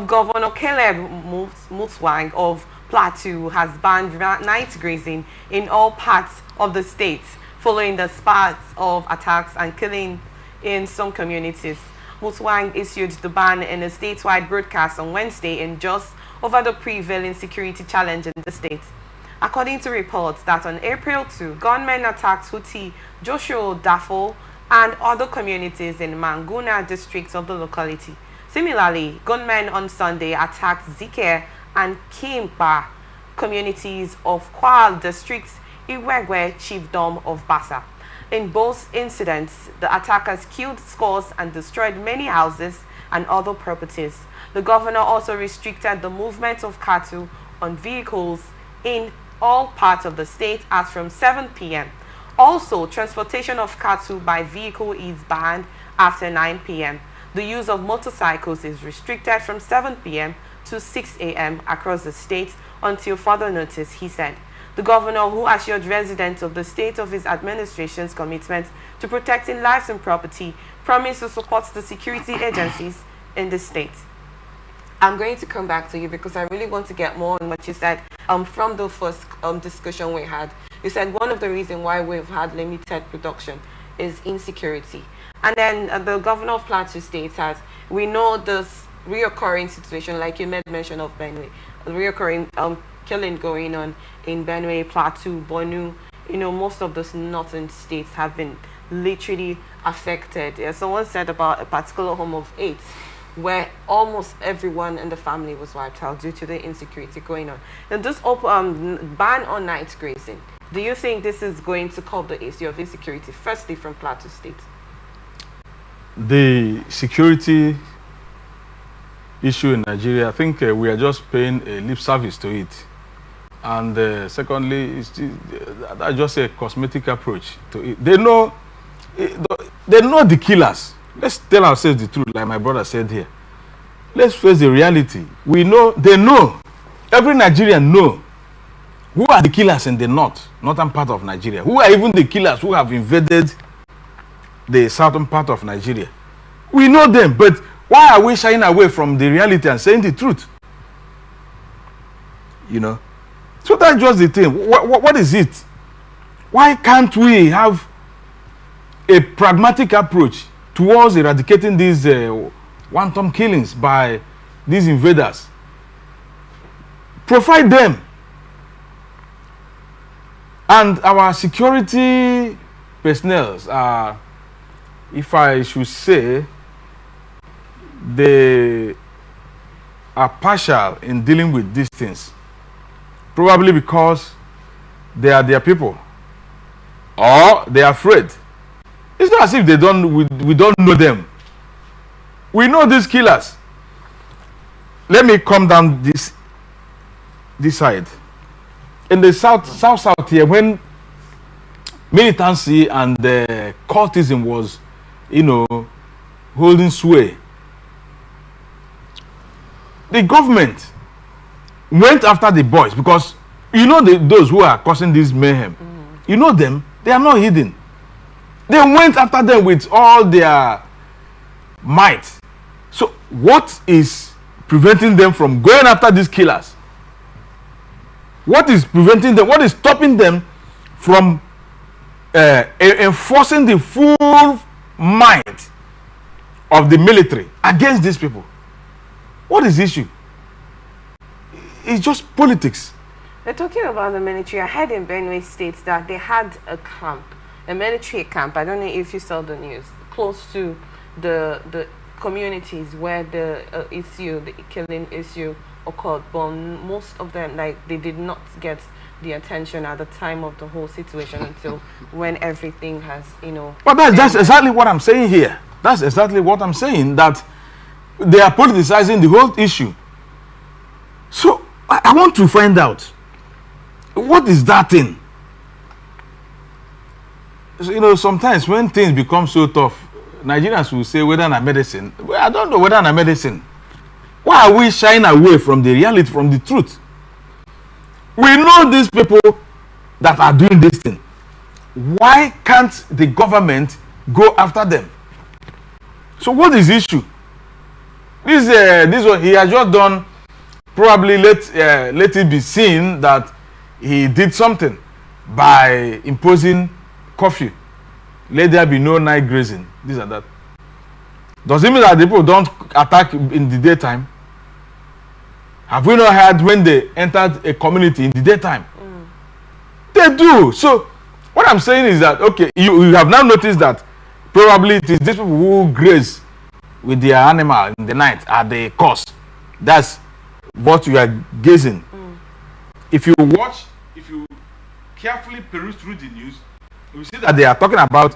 Governor Caleb Mutfwang of Plateau has banned night grazing in all parts of the state following the spats of attacks and killing in some communities. Mutfwang issued the ban in a statewide broadcast on Wednesday in Jos over the prevailing security challenge in the state. According to reports that on April 2, gunmen attacked Huti, Joshua Dafo, and other communities in Manguna districts of the locality. Similarly, gunmen on Sunday attacked Zike and Kimpa communities of Kwal districts, Iwegwe chiefdom of Bassa. In both incidents, the attackers killed scores and destroyed many houses and other properties. The governor also restricted the movement of cattle on vehicles in all parts of the state as from 7 p.m. Also, transportation of cattle by vehicle is banned after 9 p.m. The use of motorcycles is restricted from 7 p.m. to 6 a.m. across the state until further notice, he said. The governor, who assured residents of the state of his administration's commitment to protecting lives and property, promised to support the security agencies in the state. I'm going to come back to you because I really want to get more on what you said from the first discussion we had. You said one of the reasons why we've had limited production is insecurity. And then the governor of Plateau State says, we know this reoccurring situation, like you made mention of Benue, reoccurring killing going on in Benue, Plateau, Bonu. You know, most of those northern states have been literally affected. Yeah, someone said about a particular home of 8 where almost everyone in the family was wiped out due to the insecurity going on. And this ban on night grazing, do you think this is going to curb the issue of insecurity, firstly from Plateau State? The security issue in Nigeria, I think we are just paying a lip service to it. And secondly, that's just a cosmetic approach to it. They know the killers. Let's tell ourselves the truth, like my brother said here. Let's face the reality. We know, they know. Every Nigerian know who are the killers in the northern part of Nigeria. Who are even the killers who have invaded the southern part of Nigeria. We know them, but why are we shying away from the reality and saying the truth? You know? So that's just the thing. What is it? Why can't we have a pragmatic approach towards eradicating these wanton killings by these invaders? Provide them. And our security personnel are, if I should say, they are partial in dealing with these things. Probably because they are their people. Or they are afraid. It's not as if they don't, we don't know them. We know these killers. Let me come down this side. In the south here, when militancy and cultism was, you know, holding sway, the government went after the boys because you know those who are causing this mayhem. You know them, they are not hidden. They went after them with all their might. So what is preventing them from going after these killers? What is preventing them? What is stopping them from enforcing the full might of the military against these people? What is the issue? It's just politics. They're talking about the military. I heard in Benue State that they had a camp, a military camp. I don't know if you saw the news, close to the communities where the killing issue occurred. But most of them, like, they did not get the attention at the time of the whole situation until when everything has, you know. But that's exactly what I'm saying here. That's exactly what I'm saying, that they are politicizing the whole issue. So I want to find out, what is that thing? So, you know, sometimes when things become so tough, Nigerians will say whether it's medicine. Well, I don't know whether it's medicine. Why are we shying away from the reality, from the truth? We know these people that are doing this thing. Why can't the government go after them? So what is the issue? This one he has just done. Probably let it be seen that he did something by imposing curfew. Let there be no night grazing. This and that. Does it mean that the people don't attack in the daytime? Have we not heard when they entered a community in the daytime? They do. So what I'm saying is that, okay, you have now noticed that probably it is these people who graze with their animal in the night at the cause. That's what you are gazing. If you carefully peruse through the news, you see that they are talking about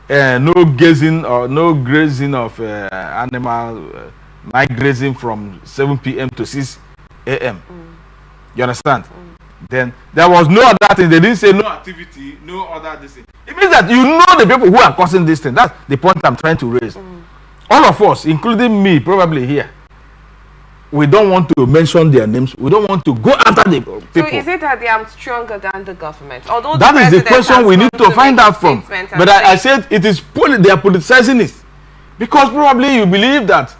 no grazing or no grazing of animal, night grazing from 7 p.m. to 6 a.m. You understand? Then there was no other thing. They didn't say no activity, no other thing. It means that you know the people who are causing this thing. That's the point I'm trying to raise. All of us, including me, probably here, we don't want to mention their names. We don't want to go after the people. So is it that they are stronger than the government? Although that is the question we need to find out from. But I said it is they are politicizing it. Because probably you believe that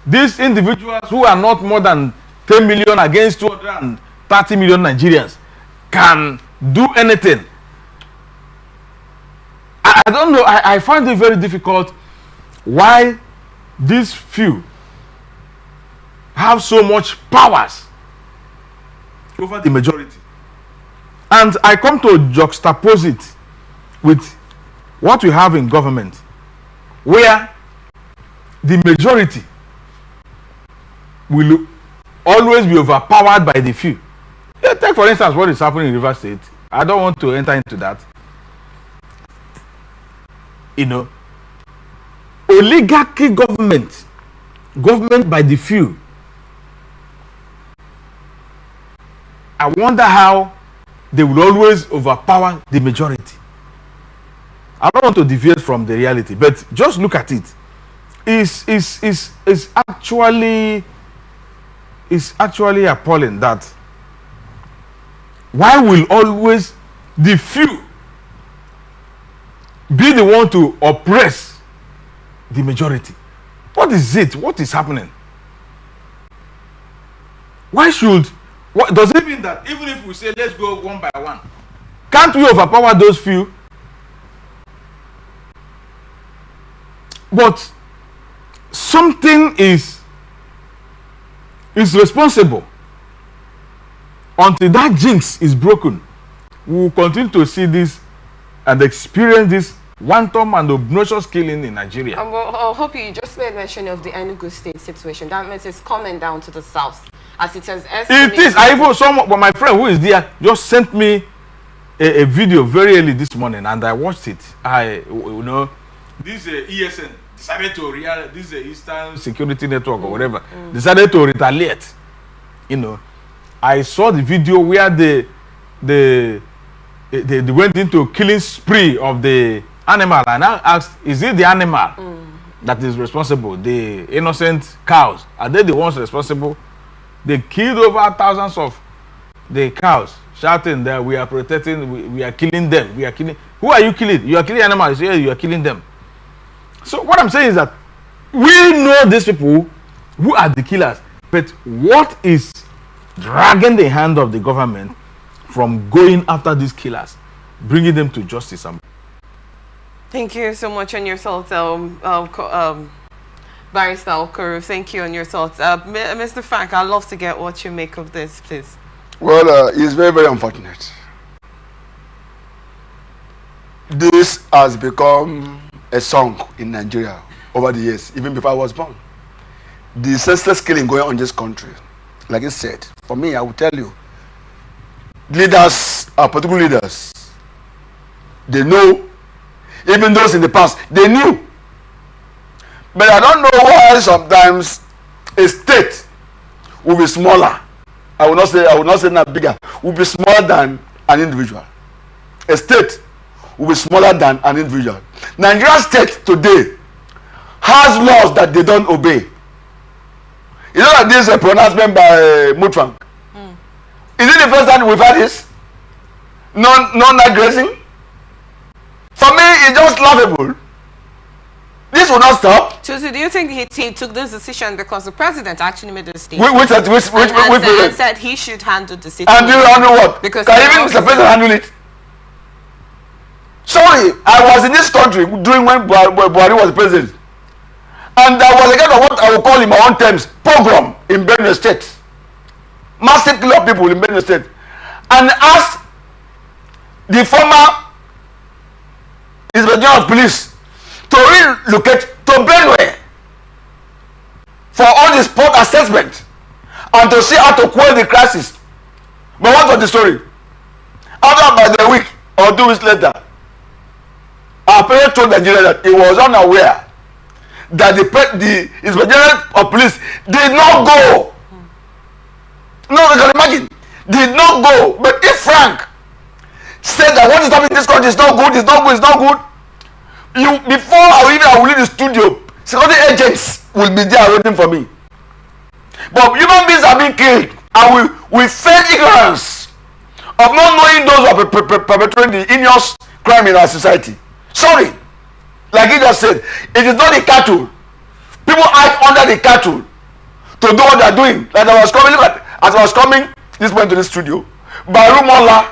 these individuals who are not more than 10 million against 230 million Nigerians can do anything. I don't know. I find it very difficult why these few have so much powers over the majority. And I come to juxtapose it with what we have in government, where the majority will always be overpowered by the few. Take for instance what is happening in River State. I don't want to enter into that. You know, oligarchy government by the few. I wonder how they will always overpower the majority. I don't want to deviate from the reality, but just look at it. It's actually appalling that why will always the few be the one to oppress the majority? What is it? What is happening? Why should what does it mean that even if we say let's go one by one, can't we overpower those few? But something is responsible. Until that jinx is broken, we will continue to see this and experience this wanton and obnoxious killing in Nigeria. I hope you just made mention of the Enugu State situation. That means it's coming down to the south, as it has escalated. It is. I even but my friend who is there just sent me a video very early this morning, and I watched it. This ESN decided to this Eastern Security Network or whatever decided to retaliate. I saw the video where they went into killing spree of the animal, and I asked, is it the animal that is responsible? The innocent cows, are they the ones responsible? They killed over thousands of the cows, shouting that we are protecting, we are killing them, we are killing. Who are you killing? You are killing animals. Yeah, you are killing them. So what I'm saying is that we know these people who are the killers, but what is dragging the hand of the government from going after these killers, bringing them to justice? Thank you so much on your thoughts, Barrister Okoro. Thank you on your thoughts. Mr. Frank, I'd love to get what you make of this, please. Well, it's very, very unfortunate. This has become a song in Nigeria over the years, even before I was born. The senseless killing going on in this country, like I said, for me, I will tell you, leaders, political leaders, they know, even those in the past, they knew. But I don't know why sometimes a state will be smaller. I will not say not bigger, will be smaller than an individual. A state will be smaller than an individual. Nigeria state today has laws that they don't obey. You know that this is a pronouncement by Mutfwang. Is it the first time we've had this? Non-night grazing? For me, it's just laughable. This will not stop. So do you think he took this decision because the president actually made the statement? Which and said he should handle the situation? And do you handle what? Because can even Mr. President handle it? Sorry, I was in this country during when Buhari was president. And there was a kind of what I would call in my own terms, pogrom in Benue State. Massive kill of people in Benue State. And asked the former Inspector General of Police to relocate to Benue for all the sport assessment and to see how to quell the crisis. But what was the story? After about a week or 2 weeks later, our parents told Nigeria that he was unaware that the Inspector General of Police did not go. No, you can imagine. Did not go. But if Frank said that what is happening in this country is not good, it's not good, it's not good, before I will leave the studio, security agents will be there waiting for me. But human beings are being killed, and we feign ignorance of not knowing those who are perpetrating the heinous crime in our society. Sorry, like he just said, it is not the cattle. People hide under the cattle to do what they are doing. Like I was coming, look at, as I was coming this point to the studio, by Rumola,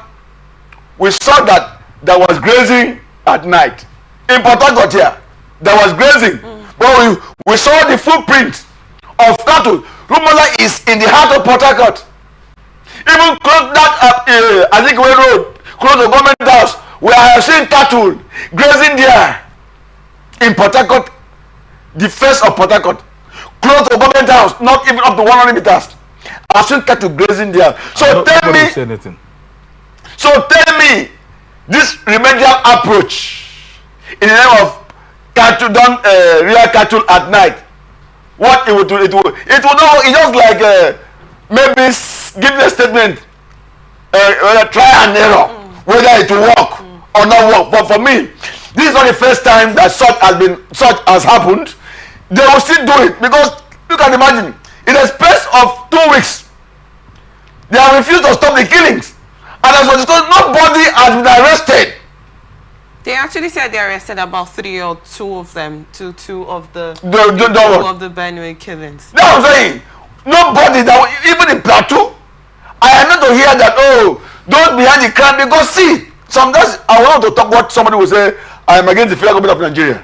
we saw that there was grazing at night. In Port Harcourt here, there was grazing. But we saw the footprint of cattle. Rumola is in the heart of Port Harcourt. Even close that Azikwe Road, close to government house, we are seeing cattle grazing there. In Port Harcourt, the face of Port Harcourt, close to government house, not even up to 100 meters. I've seen cattle grazing there. So tell me, this remedial approach in the name of cattle done real cattle at night, what it will do? It will not. It's just like maybe giving a statement, try and error, whether it will work or not work. But for me, this is not the first time that such has happened. They will still do it because you can imagine in the space of 2 weeks, they have refused to stop the killings, and as well, nobody has been arrested. They actually said they arrested about 3 or 2 of them, two of the Benue killings. That's what I'm saying. Nobody, even in Plateau, I am not to hear that, oh, those behind the crime, because see, sometimes I want to talk what somebody will say, I am against the federal government of Nigeria.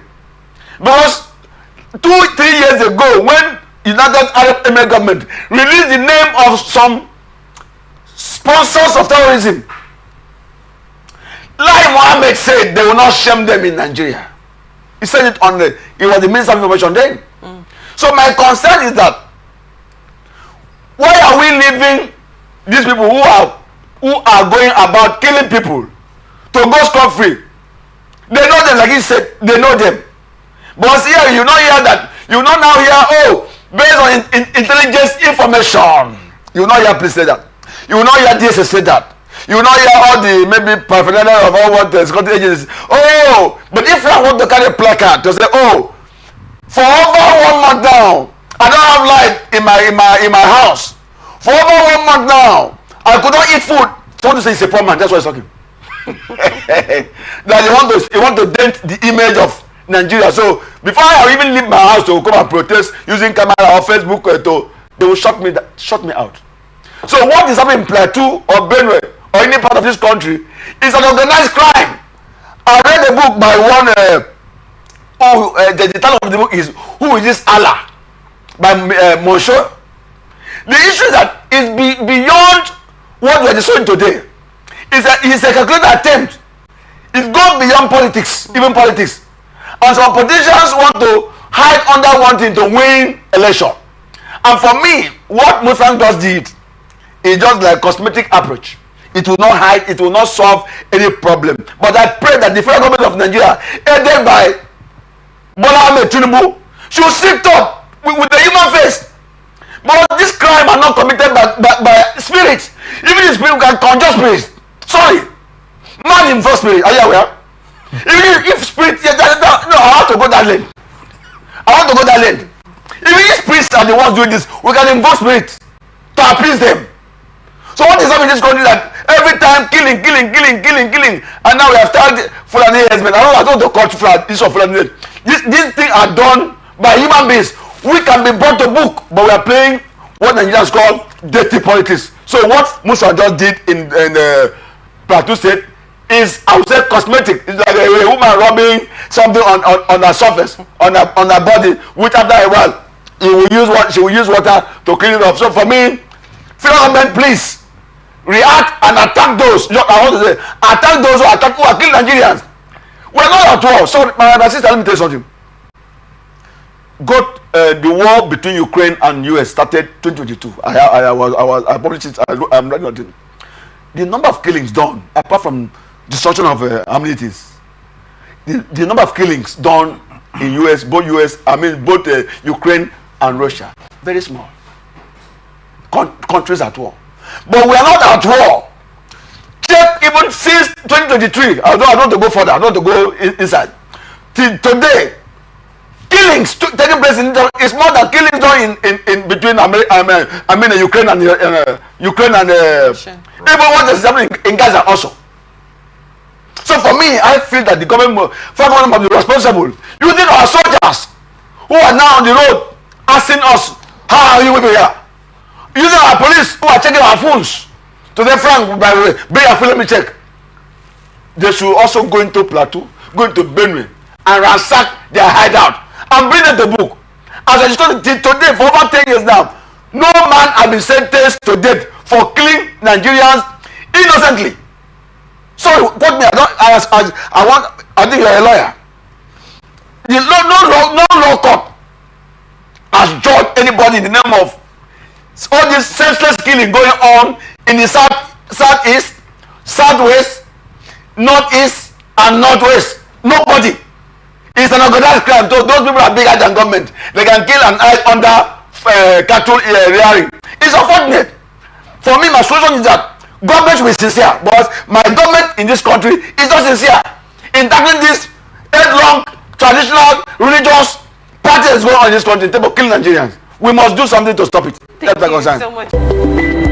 Because 2-3 years ago, when United Arab Emirates government released the name of some sponsors of terrorism, like Mohammed said, they will not shame them in Nigeria. He said it on he was the Minister of Information then. So my concern is that why are we leaving these people who are going about killing people to go scot free? They know them, like he said, they know them. But here you not hear that, you not now hear, oh, based on intelligence information. You not hear please say that. You will not hear DSS say that. You will not hear all the maybe paraphernalia of all what the security agencies. Oh, but if I want to carry a placard to say, oh, for over 1 month now, I don't have light in my house. For over 1 month now, I could not eat food. Someone to say it's a poor man. That's why he's talking. That he want to dent the image of Nigeria. So before I even leave my house to come and protest using camera or Facebook, they will shut me out. So what is happening in Plateau or Benue or any part of this country is an organized crime. I read a book by one the title of the book is Who Is This Allah by Monsieur. The issue is that is beyond what we are discussing today. It's a calculated attempt. It goes beyond politics, even politics. And some politicians want to hide under one thing to win election. And for me, what Mutfwang just did is just like cosmetic approach. It will not hide, it will not solve any problem. But I pray that the federal government of Nigeria, headed by Bola Ahmed Tinubu, should sit up with the human face. But this crime are not committed by spirits. Even the spirit can conjure spirits. Sorry. Man in first spirit. Are you aware? Even if spirit, no, I want to go that lane. Even if spirits are the ones doing this, we can invoke spirits to appease them. So what is happening in this country that Every time killing. And now we have started Fulani herdsmen. I don't know the culture this of Fulani. These things are done by human beings. We can be brought to book, but we are playing what Nigerians call dirty politics. So what Musa just did in Plateau State is, I would say, cosmetic. It's like a woman rubbing something on her surface, on her body, which after a while she will use water to clean it up. So for me, federal government, please react and attack those. I want to say, attack those who are killing Nigerians. We're not at war. So my sister, let me tell you something. The war between Ukraine and US started 2022. I published it. I'm writing on it. The number of killings done, apart from destruction of amenities, the number of killings done in both Ukraine and Russia, very small. Countries at war, but we are not at war. Check even since 2023. I don't want to go further. I don't want to go inside. Till today, killings taking place is more than killings done in between Ukraine and even what is happening in Gaza also. So for me, I feel that the government must be responsible. Using our soldiers who are now on the road asking us, how are you with here? Using our police who are checking our phones to their Frank, by the way, bring a film check. They should also go into Plateau, go into Benue, and ransack their hideout and bring them to book. As I discussed today, for over 10 years now, no man has been sentenced to death for killing Nigerians innocently. Sorry, quote me. I think you're a lawyer. No law court has judged anybody in the name of all this senseless killing going on in the southeast, southwest, northeast, and northwest. Nobody. It's an organized crime. Those people are bigger than government. They can kill an eye under cattle rearing. It's unfortunate. For me, my solution is that government should be sincere, but my government in this country is not sincere in tackling this headlong, traditional, religious parties going on in this country in terms of killing Nigerians. We must do something to stop it. Thank you so much.